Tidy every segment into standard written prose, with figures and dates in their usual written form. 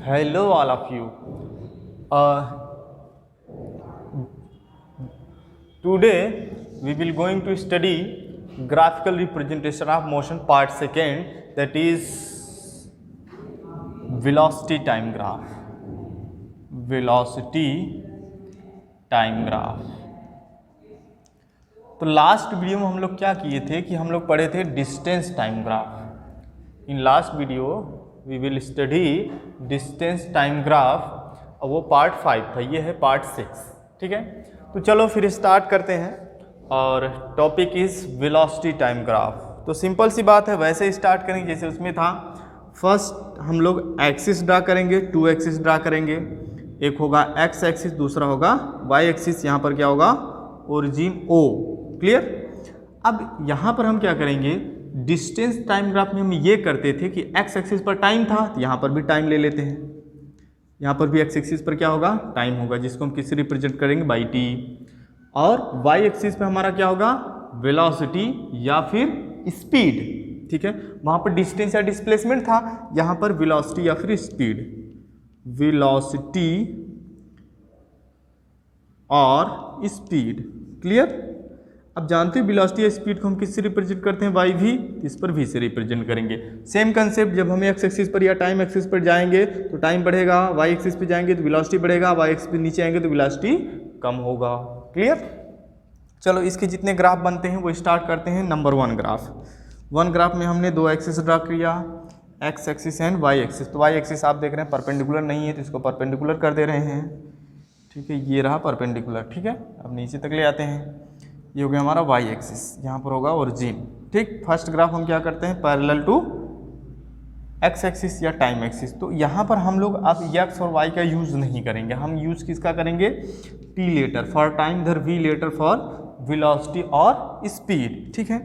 Hello all of you. Today we will going to study graphical representation of motion part second, that is velocity time graph. Velocity time graph. तो last video में हम लोग क्या किए थे कि हम लोग पढ़े थे distance time graph. In last video we will study distance time graph और वो पार्ट 5 था, ये है पार्ट 6. ठीक है, तो चलो फिर स्टार्ट करते हैं. और topic is velocity time graph. तो सिंपल सी बात है, वैसे स्टार्ट करेंगे जैसे उसमें था. फर्स्ट हम लोग एक्सिस ड्रा करेंगे, 2 एक्सिस ड्रा करेंगे. एक होगा एक्स एक्सिस, दूसरा होगा वाई एक्सिस. यहाँ पर क्या होगा, ओरिजिन ओ. क्लियर. अब यहाँ पर हम क्या करेंगे, डिस्टेंस टाइम ग्राफ में हम ये करते थे कि एक्स एक्सिस पर टाइम था, तो यहाँ पर भी टाइम ले लेते हैं. यहाँ पर भी एक्स एक्सिस पर क्या होगा, टाइम होगा, जिसको हम किससे रिप्रेजेंट करेंगे, बाई टी. और वाई एक्सिस पे हमारा क्या होगा, वेलोसिटी या फिर स्पीड. ठीक है, वहाँ पर डिस्टेंस या डिस्प्लेसमेंट था, यहाँ पर वेलोसिटी या फिर स्पीड. वेलोसिटी और स्पीड. क्लियर. अब जानते हैं वेलोसिटी या स्पीड को हम किससे रिप्रेजेंट करते हैं, वाई भी. इस पर भी से रिप्रेजेंट करेंगे. सेम कंसेप्ट, जब हम एक्स एक्सिस पर या टाइम एक्सिस पर जाएंगे तो टाइम बढ़ेगा, वाई एक्सिस पे जाएंगे तो वेलोसिटी बढ़ेगा, वाई एक्सिस पे नीचे आएंगे तो वेलोसिटी कम होगा. क्लियर. चलो इसके जितने ग्राफ बनते हैं वो स्टार्ट करते हैं. Number 1 graph. 1 ग्राफ में हमने 2 एक्सिस ड्रा किया, X axis and Y axis. तो वाई एक्सिस आप देख रहे हैं परपेंडिकुलर नहीं है, तो इसको परपेंडिकुलर कर दे रहे हैं. ठीक है, ये रहा परपेंडिकुलर. ठीक है, अब नीचे तक ले आते हैं. ये हो गया हमारा वाई एक्सिस, यहाँ पर होगा ओरिजिन. ठीक. फर्स्ट ग्राफ हम क्या करते हैं, पैरेलल टू एक्स एक्सिस या टाइम एक्सिस. तो यहाँ पर हम लोग अब एक्स और वाई का यूज़ नहीं करेंगे, हम यूज़ किसका करेंगे, टी लेटर फॉर टाइम, इधर वी लेटर फॉर वेलोसिटी और स्पीड. ठीक है.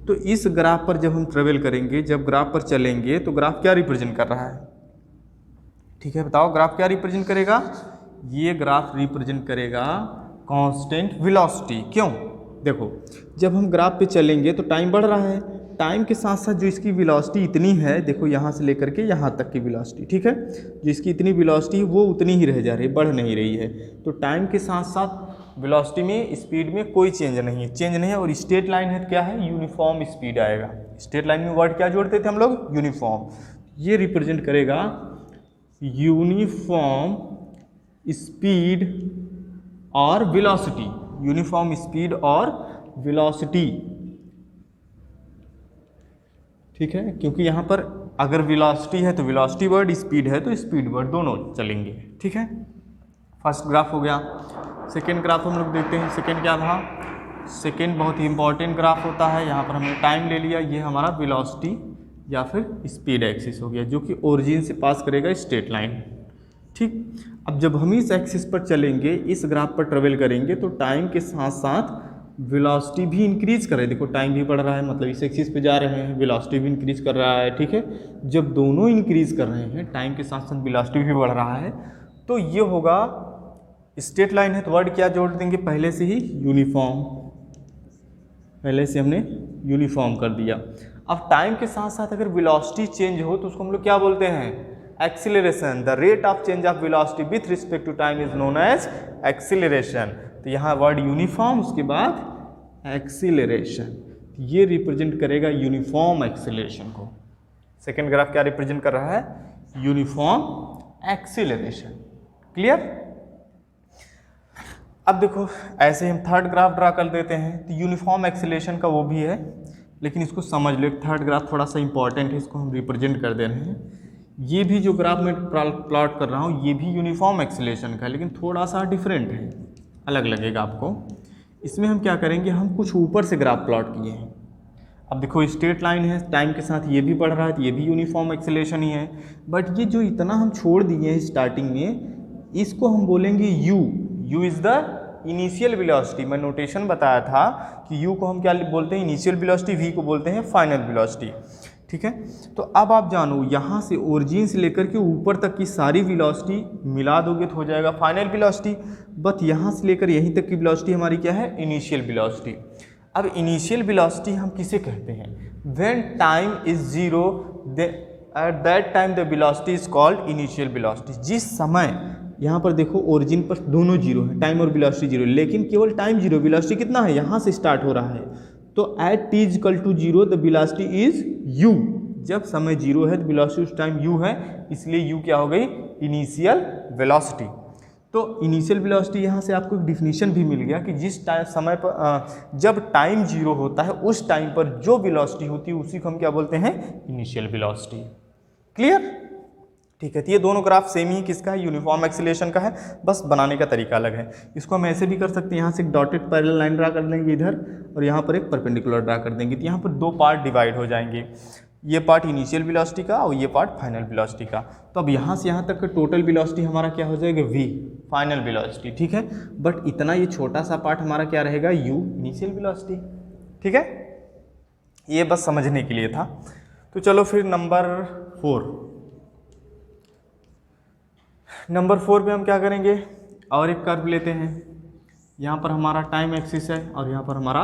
तो इस ग्राफ पर जब हम ट्रेवल करेंगे, जब ग्राफ पर चलेंगे तो ग्राफ क्या रिप्रेजेंट कर रहा है. ठीक है, बताओ ग्राफ क्या रिप्रेजेंट करेगा. ये ग्राफ रिप्रेजेंट करेगा कांस्टेंट वेलोसिटी. क्यों, देखो जब हम ग्राफ पे चलेंगे तो टाइम बढ़ रहा है, टाइम के साथ साथ जो इसकी वेलोसिटी इतनी है, देखो यहाँ से लेकर के यहाँ तक की वेलोसिटी. ठीक है, जो इसकी इतनी वेलोसिटी है वो उतनी ही रह जा रही है, बढ़ नहीं रही है. तो टाइम के साथ साथ वेलोसिटी में, स्पीड में कोई चेंज नहीं है. और स्ट्रेट लाइन है तो क्या है, यूनिफॉर्म स्पीड आएगा. स्ट्रेट लाइन में वर्ड क्या जोड़ते थे हम लोग, यूनिफॉर्म. ये रिप्रेजेंट करेगा यूनिफॉर्म स्पीड और वेलोसिटी. यूनिफॉर्म स्पीड और वेलोसिटी. ठीक है, क्योंकि यहाँ पर अगर वेलोसिटी है तो वेलोसिटी वर्ड, स्पीड है तो स्पीड वर्ड, दोनों चलेंगे. ठीक है, फर्स्ट ग्राफ हो गया. सेकेंड ग्राफ हम लोग देखते हैं. सेकेंड क्या था, सेकेंड बहुत ही इंपॉर्टेंट ग्राफ होता है. यहाँ पर हमने टाइम ले लिया, ये हमारा वेलोसिटी या फिर स्पीड एक्सिस हो गया, जो कि ओरिजिन से पास करेगा स्ट्रेट लाइन. ठीक. अब जब हम इस एक्सिस पर चलेंगे, इस ग्राफ पर ट्रेवल करेंगे, तो टाइम के साथ साथ वेलोसिटी भी इंक्रीज कर रहे हैं. देखो टाइम भी बढ़ रहा है, मतलब इस एक्सिस पे जा रहे हैं, वेलोसिटी भी इंक्रीज कर रहा है. ठीक है, जब दोनों इंक्रीज कर रहे हैं, टाइम के साथ साथ वेलोसिटी भी बढ़ रहा है, तो ये होगा स्ट्रेट लाइन है तो वर्ड क्या जोड़ देंगे, पहले से ही यूनिफॉर्म. पहले से हमने यूनिफॉर्म कर दिया. अब टाइम के साथ साथ अगर वेलोसिटी चेंज हो तो उसको हम लोग क्या बोलते हैं, acceleration. The rate of change of velocity with respect to time is known as acceleration. तो यहाँ वर्ड यूनिफॉर्म, उसके बाद एक्सीलरेशन. ये रिप्रेजेंट करेगा यूनिफॉर्म एक्सीलरेशन को. सेकेंड ग्राफ क्या रिप्रेजेंट कर रहा है, यूनिफॉर्म एक्सीलरेशन. क्लियर. अब देखो ऐसे हम थर्ड ग्राफ ड्रा कर देते हैं. तो यूनिफॉर्म एक्सीलरेशन का वो भी है, लेकिन इसको समझ लो. थर्ड ग्राफ थोड़ा सा इंपॉर्टेंट है, इसको हम रिप्रेजेंट कर दे रहे हैं. ये भी जो ग्राफ में प्लॉट कर रहा हूँ, ये भी यूनिफॉर्म एक्सीलरेशन का है, लेकिन थोड़ा सा डिफरेंट है, अलग लगेगा आपको. इसमें हम क्या करेंगे, हम कुछ ऊपर से ग्राफ प्लॉट किए हैं. अब देखो स्ट्रेट लाइन है, टाइम के साथ ये भी बढ़ रहा है, तो ये भी यूनिफॉर्म एक्सीलरेशन ही है. बट ये जो इतना हम छोड़ दिए हैं स्टार्टिंग में, इसको हम बोलेंगे you. You is the initial velocity. मैं नोटेशन बताया था कि यू को हम क्या बोलते हैं, इनिशियल वेलोसिटी. वी को बोलते हैं फाइनल वेलोसिटी. ठीक है, तो अब आप जानो यहाँ से ओरिजिन से लेकर के ऊपर तक की सारी वेलोसिटी मिला दोगे तो हो जाएगा फाइनल वेलोसिटी. बट यहाँ से लेकर यहीं तक की वेलोसिटी हमारी क्या है, इनिशियल वेलोसिटी. अब इनिशियल वेलोसिटी हम किसे कहते हैं, when time is zero at that time the velocity is called initial velocity. जिस समय यहाँ पर देखो ओरिजिन पर दोनों जीरो है, टाइम और वेलोसिटी जीरो, लेकिन केवल टाइम जीरो, वेलोसिटी कितना है, यहाँ से स्टार्ट हो रहा है। तो at t is equal to zero the velocity is u. जब समय जीरो है तो वेलोसिटी उस टाइम यू है, इसलिए यू क्या हो गई, इनिशियल वेलोसिटी। तो इनिशियल वेलोसिटी यहाँ से आपको एक डिफिनीशन भी मिल गया कि जिस टाइम समय पर जब टाइम जीरो होता है उस टाइम पर जो वेलोसिटी होती है उसी को हम क्या बोलते हैं, इनिशियल वेलोसिटी। क्लियर? ठीक है, तो ये दोनों ग्राफ सेम ही किसका है, यूनिफॉर्म एक्सीलरेशन का है, बस बनाने का तरीका अलग है। इसको हम ऐसे भी कर सकते हैं, यहाँ से एक डॉटेड पैरेलल लाइन ड्रा कर देंगे इधर, और यहाँ पर एक परपेंडिकुलर ड्रा कर देंगे, तो यहाँ पर दो पार्ट डिवाइड हो जाएंगे, ये पार्ट इनिशियल वेलोसिटी का और ये पार्ट फाइनल वेलोसिटी का। तो अब यहाँ से यहाँ तक का टोटल वेलोसिटी हमारा क्या हो जाएगा, v, फाइनल वेलोसिटी। ठीक है, बट इतना ये छोटा सा पार्ट हमारा क्या रहेगा, u, इनिशियल वेलोसिटी। ठीक है, ये बस समझने के लिए था। तो चलो फिर नंबर 4 पे हम क्या करेंगे, और एक कर्व लेते हैं। यहाँ पर हमारा टाइम एक्सिस है और यहाँ पर हमारा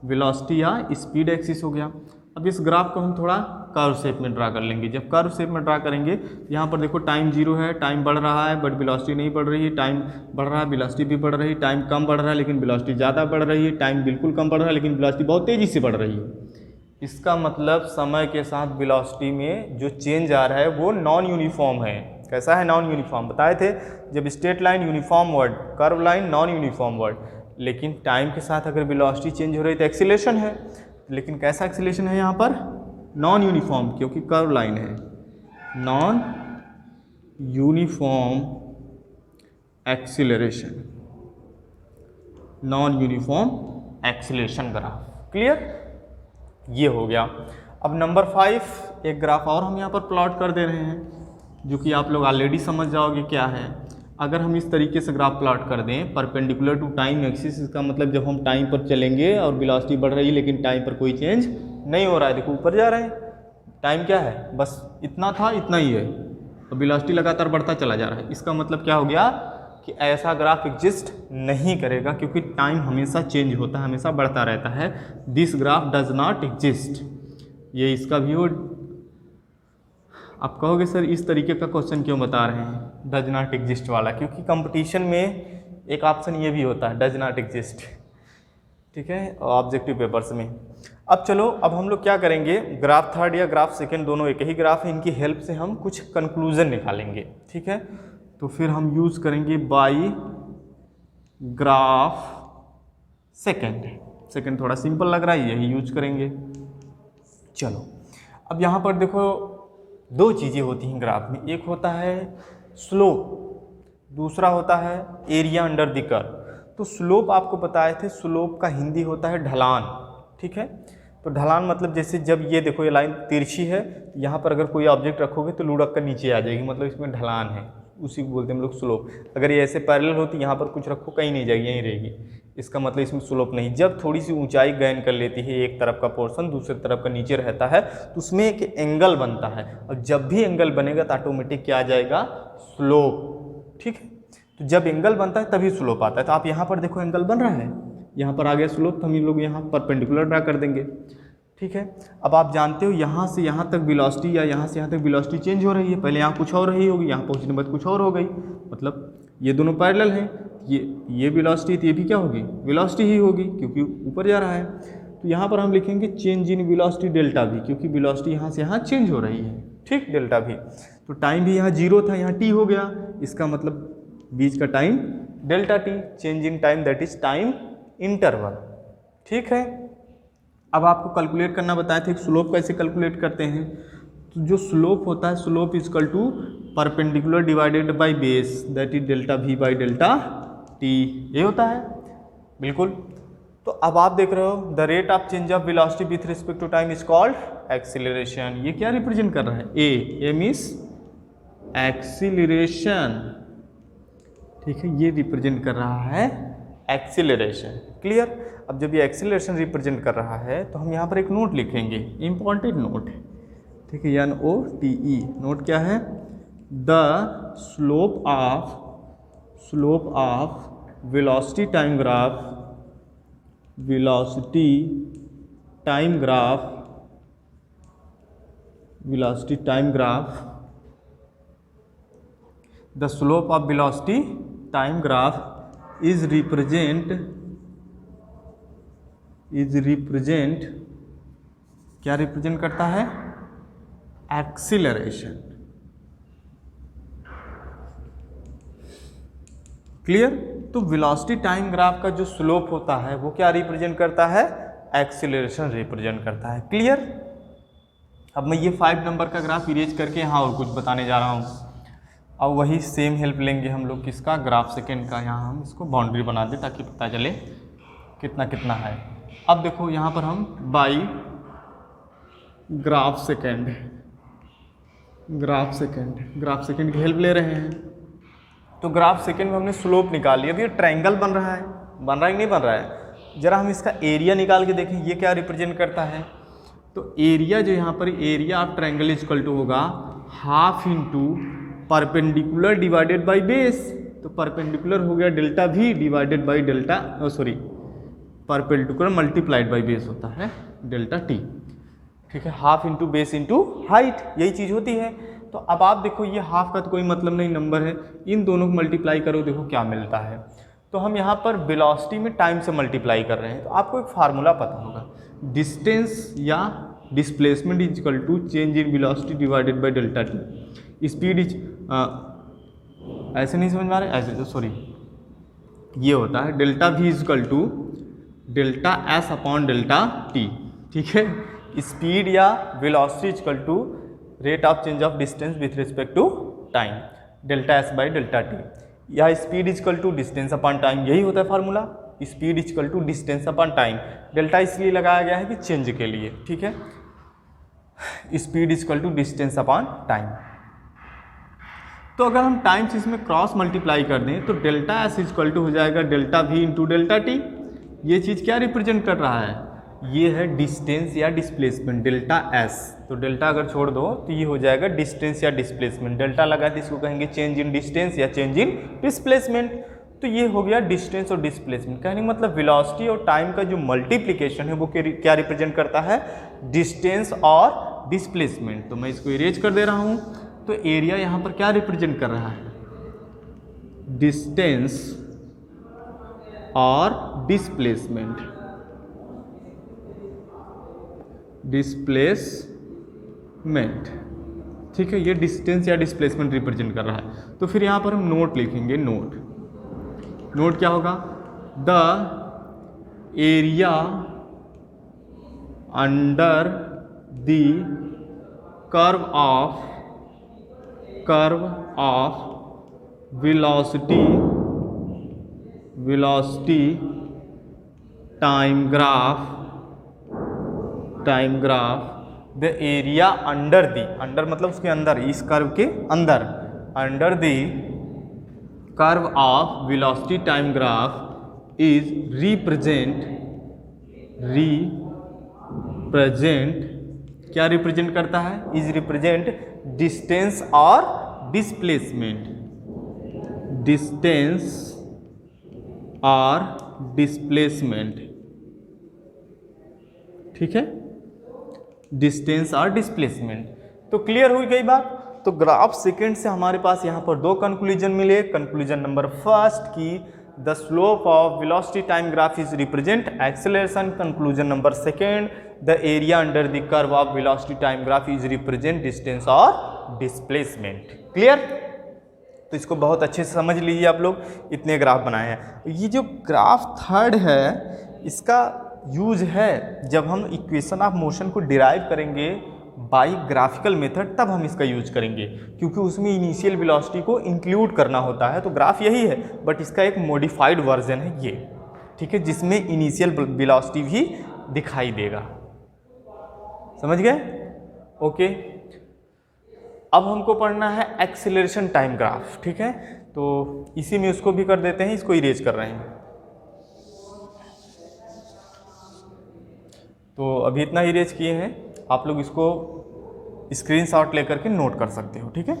वेलोसिटी या स्पीड एक्सिस हो गया। अब इस ग्राफ को हम थोड़ा कर्व शेप में ड्रा कर लेंगे। जब कर्व शेप में ड्रा करेंगे, यहाँ पर देखो टाइम जीरो है, टाइम बढ़ रहा है बट वेलोसिटी नहीं बढ़ रही है, टाइम बढ़ रहा है वेलोसिटी भी बढ़ रही है, टाइम कम बढ़ रहा है लेकिन वेलोसिटी ज़्यादा बढ़ रही है, टाइम बिल्कुल कम बढ़ रहा है लेकिन वेलोसिटी बहुत तेज़ी से बढ़ रही है। इसका मतलब समय के साथ वेलोसिटी में जो चेंज आ रहा है वो नॉन यूनिफॉर्म है। कैसा है, नॉन यूनिफॉर्म। बताए थे जब straight line uniform word, curve line non uniform word, लेकिन टाइम के साथ अगर वेलोसिटी चेंज हो रही है तो एक्सीलरेशन है, लेकिन कैसा एक्सीलरेशन है यहाँ पर, नॉन यूनिफॉर्म, क्योंकि कर्व लाइन है, non uniform acceleration, non uniform acceleration graph. Clear? ये हो गया। अब नंबर 5 एक ग्राफ और हम यहाँ पर प्लॉट कर दे रहे हैं, जो कि आप लोग ऑलरेडी समझ जाओगे क्या है। अगर हम इस तरीके से ग्राफ प्लॉट कर दें परपेंडिकुलर टू टाइम एक्सिस, इसका मतलब जब हम टाइम पर चलेंगे और वेलोसिटी बढ़ रही है लेकिन टाइम पर कोई चेंज नहीं हो रहा है, देखो ऊपर जा रहे हैं, टाइम क्या है, बस इतना था इतना ही है, और वेलोसिटी लगातार बढ़ता चला जा रहा है। इसका मतलब क्या हो गया कि ऐसा ग्राफ एग्जिस्ट नहीं करेगा, क्योंकि टाइम हमेशा चेंज होता है, हमेशा बढ़ता रहता है। This graph does not exist. ये इसका भी हो। आप कहोगे सर इस तरीके का क्वेश्चन क्यों बता रहे हैं, डज नॉट एग्जिस्ट वाला, क्योंकि कंपटीशन में एक ऑप्शन ये भी होता है, डज नॉट एग्जिस्ट। ठीक है, ऑब्जेक्टिव पेपर्स में। अब चलो, अब हम लोग क्या करेंगे, ग्राफ थर्ड या ग्राफ सेकंड दोनों एक ही ग्राफ है, इनकी हेल्प से हम कुछ कंक्लूजन निकालेंगे। ठीक है, तो फिर हम यूज़ करेंगे बाई ग्राफ सेकंड थोड़ा सिंपल लग रहा है, यही यूज करेंगे। चलो, अब यहाँ पर देखो दो चीज़ें होती हैं ग्राफ में, एक होता है स्लोप, दूसरा होता है एरिया अंडर द कर्व। तो स्लोप आपको बताए थे, स्लोप का हिंदी होता है ढलान। ठीक है, तो ढलान मतलब जैसे जब ये देखो ये लाइन तिरछी है, यहाँ पर अगर कोई ऑब्जेक्ट रखोगे तो लुढ़क कर नीचे आ जाएगी, मतलब इसमें ढलान है, उसी को बोलते हैं हम लोग स्लोप। अगर ये ऐसे पैरेलल होती, यहाँ पर कुछ रखो कहीं नहीं जाएगी, यहीं रहेगी, इसका मतलब इसमें स्लोप नहीं। जब थोड़ी सी ऊंचाई गेन कर लेती है, एक तरफ का पोर्शन दूसरे तरफ का नीचे रहता है, तो उसमें एक एंगल बनता है, और जब भी एंगल बनेगा तो ऑटोमेटिक क्या आ जाएगा, स्लोप। ठीक है, तो जब एंगल बनता है तभी स्लोप आता है। तो आप यहाँ पर देखो एंगल बन रहा है, यहाँ पर आ गया स्लोप, तो हम लोग यहाँ परपेंडिकुलर ड्रा कर देंगे। ठीक है, अब आप जानते हो यहाँ से यहाँ तक वेलोसिटी या यहाँ से यहाँ तक वेलोसिटी चेंज हो रही है, पहले यहाँ कुछ और रही होगी, यहाँ पहुँचने के बाद कुछ और हो गई, मतलब ये दोनों पैरेलल हैं, ये वेलोसिटी तो ये भी क्या होगी, वेलोसिटी ही होगी, क्योंकि ऊपर जा रहा है। तो यहाँ पर हम लिखेंगे चेंज इन वेलोसिटी डेल्टा भी, क्योंकि वेलोसिटी यहाँ से यहाँ चेंज हो रही है। ठीक, डेल्टा भी। तो टाइम भी यहाँ जीरो था, यहाँ टी हो गया, इसका मतलब बीच का time delta T, change in time that is time interval. ठीक है, अब आपको कैलकुलेट करना बताए थे, स्लोप कैसे कैलकुलेट करते हैं। तो जो स्लोप होता है, slope is equal to perpendicular divided by base, that is delta v by delta t, ये होता है। बिल्कुल। तो अब आप देख रहे हो the rate of change of velocity with respect to time is called acceleration. ये क्या रिप्रेजेंट कर रहा है, ए मींस एक्सीलरेशन। ठीक है, ये रिप्रेजेंट कर रहा है एक्सीलरेशन। क्लियर। अब जब ये एक्सीलरेशन रिप्रेजेंट कर रहा है तो हम यहाँ पर एक नोट लिखेंगे, इंपॉर्टेंट नोट। ठीक है, NOTE नोट क्या है, the slope of velocity time graph, velocity time graph velocity time graph, the slope of velocity time graph is represent क्या रिप्रेजेंट करता है? एक्सीलरेशन। क्लियर? तो वेलोसिटी टाइम ग्राफ का जो स्लोप होता है वो क्या रिप्रेजेंट करता है? एक्सीलरेशन रिप्रेजेंट करता है। क्लियर? अब मैं ये 5 नंबर का ग्राफ इरेज करके यहाँ और कुछ बताने जा रहा हूँ। अब वही सेम हेल्प लेंगे हम लोग किसका? ग्राफ सेकेंड का। यहाँ हम इसको बाउंड्री बना दें ताकि पता चले कितना कितना है। अब देखो यहाँ पर हम बाई ग्राफ सेकेंड की हेल्प ले रहे हैं। तो ग्राफ सेकेंड में हमने स्लोप निकाल लिया। अभी ये ट्रायंगल बन रहा है कि नहीं बन रहा है? जरा हम इसका एरिया निकाल के देखें, ये क्या रिप्रेजेंट करता है? तो एरिया जो यहाँ पर area of triangle equal to होगा half into perpendicular divided by base. तो परपेंडिकुलर हो गया delta v divided by delta perpendicular multiplied by base होता है डेल्टा t। ठीक है, half into base into height, यही चीज़ होती है। तो अब आप देखो ये हाफ का तो कोई मतलब नहीं, नंबर है, इन दोनों को मल्टीप्लाई करो, देखो क्या मिलता है। तो हम यहाँ पर वेलोसिटी में टाइम से मल्टीप्लाई कर रहे हैं। तो आपको एक फार्मूला पता होगा, डिस्टेंस या displacement is equal to change in velocity divided by delta t. Speed is ऐसे नहीं समझ में आ रहा है, ऐसे तो सॉरी, ये होता है delta V is equal to delta S upon delta T. ठीक है, स्पीड या velocity is equal to rate of change of distance with respect to time, delta S by delta T, या speed is equal to distance upon time, यही होता है formula. Speed is equal to distance upon time, delta इसलिए लगाया गया है कि change के लिए। ठीक है, speed is equal to distance upon time. तो अगर हम टाइम से इसमें क्रॉस मल्टीप्लाई कर दें तो delta s is equal to हो जाएगा delta v into delta t. ये चीज़ क्या रिप्रेजेंट कर रहा है? ये है डिस्टेंस या डिस्प्लेसमेंट, डेल्टा एस। तो डेल्टा अगर छोड़ दो तो ये हो जाएगा डिस्टेंस या डिस्प्लेसमेंट। डेल्टा लगा तो इसको कहेंगे चेंज इन डिस्टेंस या चेंज इन डिस्प्लेसमेंट। तो ये हो गया डिस्टेंस और डिस्प्लेसमेंट। कहने का मतलब वेलोसिटी और टाइम का जो मल्टीप्लिकेशन है वो क्या रिप्रेजेंट करता है? डिस्टेंस और डिस्प्लेसमेंट। तो मैं इसको इरेज कर दे रहा हूँ। तो एरिया यहाँ पर क्या रिप्रेजेंट कर रहा है? डिस्टेंस और डिस्प्लेसमेंट, ठीक है, ये डिस्टेंस या डिस्प्लेसमेंट रिप्रेजेंट कर रहा है। तो फिर यहाँ पर हम नोट लिखेंगे। नोट क्या होगा? The area under the curve of velocity time graph, the area under मतलब उसके अंदर, इस कर्व के अंदर, under the curve of velocity time graph is represent क्या रिप्रेजेंट करता है? इज रिप्रेजेंट डिस्टेंस और डिस्प्लेसमेंट, डिस्टेंस और डिस्प्लेसमेंट। ठीक है, डिस्टेंस और डिस्प्लेसमेंट। तो क्लियर हुई गई बात। तो ग्राफ सेकेंड से हमारे पास यहाँ पर 2 कंक्लूजन मिले। कंक्लूजन नंबर फर्स्ट की the slope of velocity time graph is represent acceleration. Conclusion number second the area under the curve of velocity time graph is represent distance और डिस्प्लेसमेंट। क्लियर? तो इसको बहुत अच्छे से समझ लीजिए आप लोग, इतने ग्राफ बनाए हैं। ये जो ग्राफ थर्ड है इसका यूज है जब हम इक्वेशन ऑफ मोशन को डिराइव करेंगे बाय ग्राफिकल मेथड, तब हम इसका यूज करेंगे, क्योंकि उसमें इनिशियल वेलोसिटी को इंक्लूड करना होता है। तो ग्राफ यही है बट इसका एक मॉडिफाइड वर्जन है ये। ठीक है, जिसमें इनिशियल वेलोसिटी भी दिखाई देगा। समझ गए? ओके, अब हमको पढ़ना है एक्सीलरेशन टाइम ग्राफ। ठीक है, तो इसी में उसको भी कर देते हैं, इसको इरेज कर रहे हैं। तो अभी इतना इरेज किए हैं, आप लोग इसको स्क्रीनशॉट लेकर के नोट कर सकते हो। ठीक है,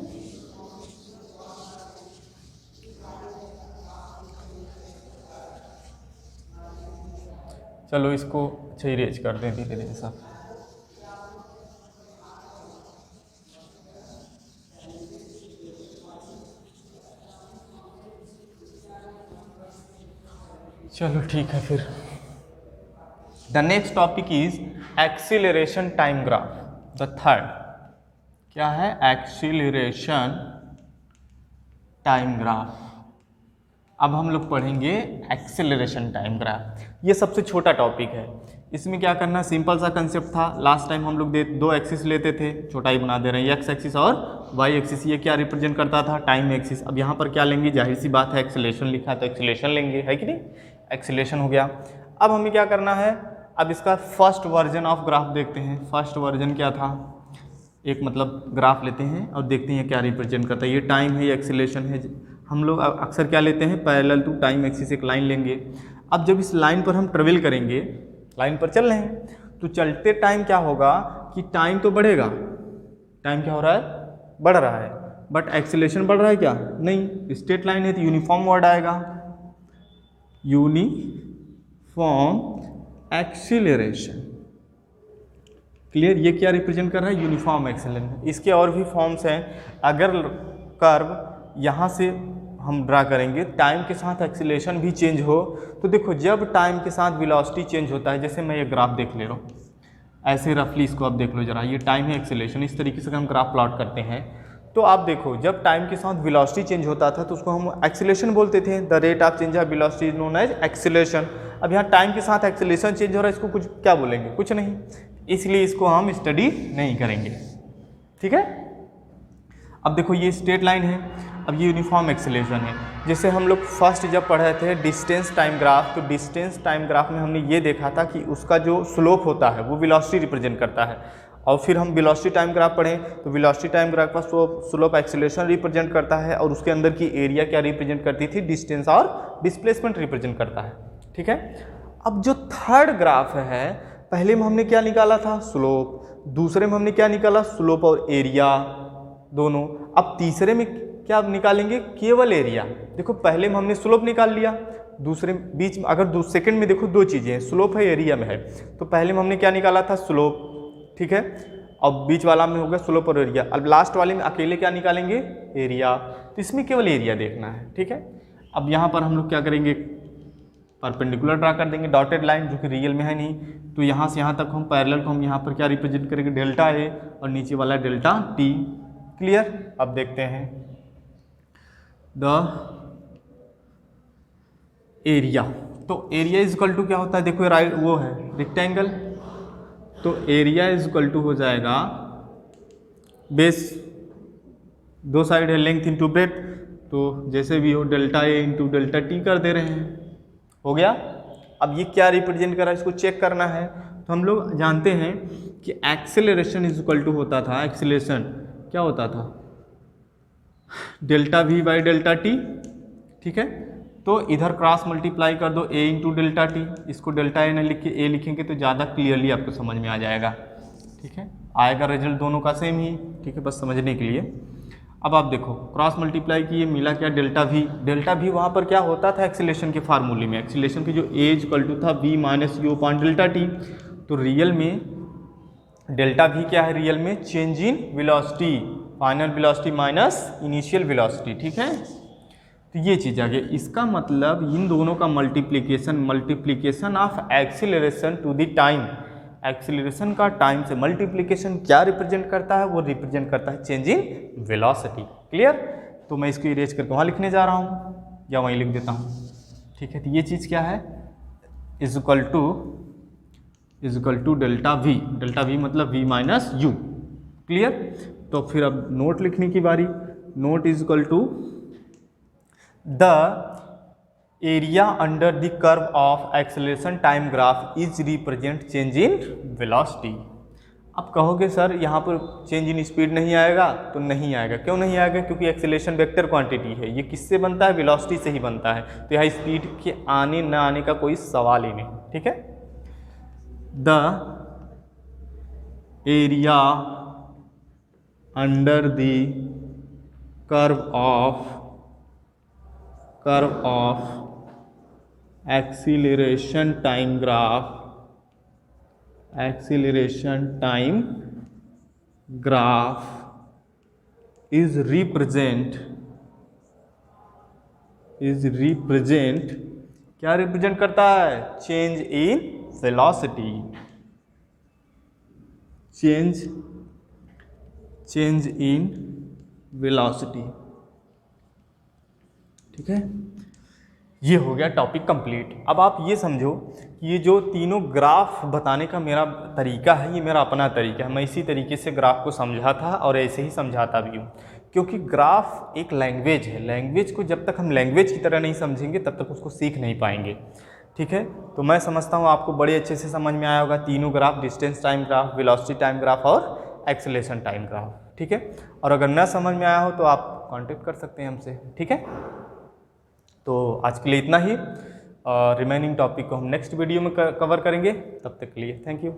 चलो इसको अच्छा इरेज कर दें धीरे धीरे सब। चलो ठीक है फिर। The next topic is acceleration time graph. The third क्या है? Acceleration time graph. अब हम लोग पढ़ेंगे एक्सेलरेशन टाइम ग्राफ। ये सबसे छोटा टॉपिक है। इसमें क्या करना, सिंपल सा कंसेप्ट था। लास्ट टाइम हम लोग दो एक्सिस लेते थे, छोटा ही बना दे रहे हैं, एक्स एक्सिस और वाई एक्सिस। ये क्या रिप्रेजेंट करता था? Time axis. अब यहाँ पर क्या लेंगे? जाहिर सी बात है, एक्सेलरेशन लिखा है तो एक्सेलरेशन लेंगे, है कि नहीं? एक्सेलरेशन हो गया। अब हमें क्या करना है? अब इसका फर्स्ट वर्जन ऑफ ग्राफ देखते हैं। फर्स्ट वर्जन क्या था? एक मतलब ग्राफ लेते हैं और देखते हैं क्या रिप्रेजेंट करता है। ये टाइम है, ये एक्सेलरेशन है। हम लोग अक्सर क्या लेते हैं? पैरेलल टू टाइम एक्सिस एक लाइन लेंगे। अब जब इस लाइन पर हम ट्रेवल करेंगे, लाइन पर चल रहे हैं, तो चलते टाइम क्या होगा कि टाइम तो बढ़ेगा। टाइम क्या हो रहा है? बढ़ रहा है। बट एक्सेलरेशन बढ़ रहा है क्या? नहीं। स्ट्रेट लाइन है तो यूनिफॉर्म वर्ड आएगा, यूनिफॉर्म एक्सीलरेशन। क्लियर? ये क्या रिप्रेजेंट कर रहा है? Uniform acceleration. इसके और भी फॉर्म्स हैं। अगर कर्व यहाँ से हम ड्रा करेंगे, टाइम के साथ एक्सीलरेशन भी चेंज हो, तो देखो जब टाइम के साथ वेलोसिटी चेंज होता है, जैसे मैं ये ग्राफ देख ले रहा हूँ, ऐसे रफली इसको आप देख लो जरा, ये टाइम है, एक्सीलरेशन, इस तरीके से हम ग्राफ प्लॉट करते हैं। तो आप देखो जब टाइम के साथ वेलोसिटी चेंज होता था तो उसको हम एक्सीलरेशन बोलते थे। The rate of change of velocity is known as acceleration. अब यहाँ टाइम के साथ एक्सीलरेशन चेंज हो रहा है, इसको कुछ क्या बोलेंगे? कुछ नहीं, इसलिए इसको हम स्टडी नहीं करेंगे। ठीक है? अब देखो ये स्ट्रेट लाइन है, अब ये यूनिफॉर्म एक्सेलरेशन है। जैसे हम लोग फर्स्ट जब पढ़ रहे थे डिस्टेंस टाइम ग्राफ, तो डिस्टेंस टाइम ग्राफ में हमने ये देखा था कि उसका जो स्लोप होता है वो वेलोसिटी रिप्रेजेंट करता है। और फिर हम वेलोसिटी टाइम ग्राफ पढ़ें तो वेलोसिटी टाइम ग्राफ का स्लोप एक्सेलरेशन रिप्रेजेंट करता है, और उसके अंदर की एरिया क्या रिप्रेजेंट करती थी? डिस्टेंस और डिस्प्लेसमेंट रिप्रेजेंट करता है। ठीक है? अब जो थर्ड ग्राफ है, पहले में हमने क्या निकाला था? स्लोप। दूसरे में हमने क्या निकाला? स्लोप और एरिया दोनों। अब तीसरे में क्या निकालेंगे? केवल एरिया। देखो पहले में हमने स्लोप निकाल लिया, दूसरे बीच में अगर सेकंड में देखो दो चीज़ें हैं, स्लोप है, एरिया में है। तो पहले में हमने क्या निकाला था? स्लोप। ठीक है? अब बीच वाला में हो गया स्लोप और एरिया। अब लास्ट वाले में अकेले क्या निकालेंगे? एरिया। तो इसमें केवल एरिया देखना है। ठीक है? अब यहाँ पर हम लोग क्या करेंगे? परपेंडिकुलर ड्रा कर देंगे, डॉटेड लाइन, जो कि रियल में है नहीं। तो यहाँ से यहाँ तक हम पैरेलल को हम यहाँ पर क्या रिप्रेजेंट करेंगे? डेल्टा ए, और नीचे वाला डेल्टा टी। क्लियर? अब देखते हैं द एरिया। तो एरिया इज इक्वल टू क्या होता है? देखो राइट वो है रेक्टेंगल, तो एरिया इज इक्वल टू हो जाएगा बेस, दो साइड है, लेंथ इंटू ब्रेथ, तो जैसे भी हो delta A into delta T कर दे रहे हैं। हो गया? अब ये क्या रिप्रेजेंट कर रहा है, इसको चेक करना है। तो हम लोग जानते हैं कि एक्सेलरेशन इज इक्वल टू होता था, एक्सेलरेशन क्या होता था? Delta v by delta T. ठीक है? तो इधर क्रॉस मल्टीप्लाई कर दो, ए इंटू डेल्टा टी। इसको डेल्टा ए न लिख के ए लिखेंगे तो ज़्यादा क्लियरली आपको समझ में आ जाएगा। ठीक है? आएगा रिजल्ट दोनों का सेम ही। ठीक है? बस समझने के लिए। अब आप देखो क्रॉस मल्टीप्लाई किए, मिला क्या? Delta v. डेल्टा वी वहाँ पर क्या होता था एक्सीलरेशन के फार्मूले में? एक्सीलरेशन की जो ए इक्वल टू था v minus u upon delta t. तो रियल में डेल्टा वी क्या है? रियल में change in velocity, final velocity minus initial velocity. ठीक है? तो ये चीज़ आ गई। इसका मतलब इन दोनों का multiplication of acceleration to the time. Acceleration का टाइम से मल्टीप्लिकेशन क्या रिप्रेजेंट करता है? वो रिप्रेजेंट करता है चेंज इन वेलोसिटी। क्लियर? तो मैं इसको इरेज करके वहाँ लिखने जा रहा हूँ या वहीं लिख देता हूँ। ठीक है? तो ये चीज़ क्या है? Is equal to delta v. Delta v मतलब वी माइनस यू। क्लियर? तो फिर अब नोट लिखने की बारी। Note is equal to the area under the curve of acceleration time graph is represent change in velocity. अब कहोगे सर यहाँ पर चेंज इन स्पीड नहीं आएगा, तो नहीं आएगा। क्यों नहीं आएगा? क्योंकि एक्सेलरेशन वेक्टर क्वांटिटी है, ये किससे बनता है? वेलोसिटी से ही बनता है। तो यहाँ स्पीड के आने न आने का कोई सवाल ही नहीं। ठीक है? The area under the curve of acceleration time graph is represent क्या रिप्रेजेंट करता है? Change in velocity, change in velocity. ठीक है, ये हो गया टॉपिक कंप्लीट। अब आप ये समझो कि ये जो तीनों ग्राफ बताने का मेरा तरीका है, ये मेरा अपना तरीका है। मैं इसी तरीके से ग्राफ को समझा था और ऐसे ही समझाता भी हूँ, क्योंकि ग्राफ एक लैंग्वेज है। लैंग्वेज को जब तक हम लैंग्वेज की तरह नहीं समझेंगे तब तक उसको सीख नहीं पाएंगे। ठीक है, तो मैं समझता हूँ आपको बड़े अच्छे से समझ में आया होगा तीनों graph, distance time graph, velocity time graph और एक्सेलरेशन टाइम ग्राफ। ठीक है, और अगर न समझ में आया हो तो आप कांटेक्ट कर सकते हैं हमसे। ठीक है, तो आज के लिए इतना ही। रिमेनिंग टॉपिक को हम नेक्स्ट वीडियो में कवर करेंगे। तब तक के लिए थैंक यू।